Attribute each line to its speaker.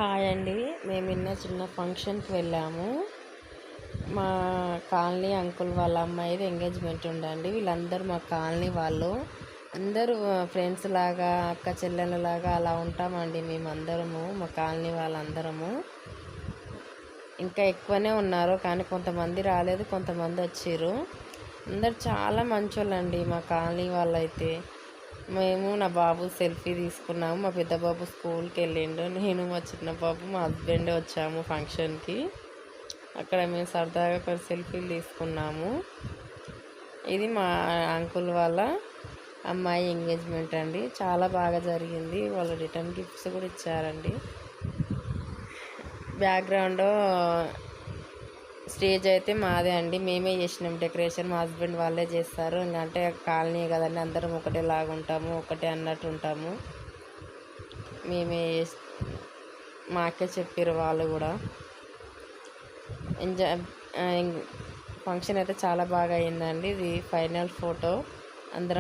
Speaker 1: Hi అండి. మేము నిన్న చిన్న ఫంక్షన్కి వెళ్ళాము. మా కాలనీ అంకుల్ వాళ్ళ అమ్మాయిది ఎంగేజ్మెంట్ ఉండండి. వీళ్ళందరూ మా కాలనీ వాళ్ళు అందరూ ఫ్రెండ్స్ లాగా, అక్క చెల్లెళ్ళలాగా అలా ఉంటామండి. మేమందరము మా కాలనీ వాళ్ళందరము ఇంకా ఎక్కువనే ఉన్నారు, కానీ కొంతమంది రాలేదు, కొంతమంది వచ్చిర్రు. అందరు చాలా మంచోళ్ళండి మా కాలనీ వాళ్ళైతే. మేము నా బాబు సెల్ఫీ తీసుకున్నాము. మా పెద్ద బాబు స్కూల్కి వెళ్ళిండు. నేను మా చిన్న బాబు మా హస్బెండ్ వచ్చాము ఫంక్షన్కి. అక్కడ మేము సరదాగా కొన్ని సెల్ఫీలు తీసుకున్నాము. ఇది మా అంకుల్ వాళ్ళ అమ్మాయి ఎంగేజ్మెంట్ అండి. చాలా బాగా జరిగింది. వాళ్ళు రిటర్న్ గిఫ్ట్స్ కూడా ఇచ్చారండి. బ్యాక్గ్రౌండ్ స్టేజ్ అయితే మాదే అండి. మేమే చేసినాం డెకరేషన్. మా హస్బెండ్ వాళ్ళే చేస్తారు. అంటే కాలనీ కదండి, అందరం ఒకటేలాగా ఉంటాము, ఒకటే అన్నట్టు ఉంటాము. మేమే మాకే చెప్పారు వాళ్ళు కూడా. ఎంజాయ్ ఫంక్షన్ అయితే చాలా బాగా అయిందండి. ఇది ఫైనల్ ఫోటో. అందరం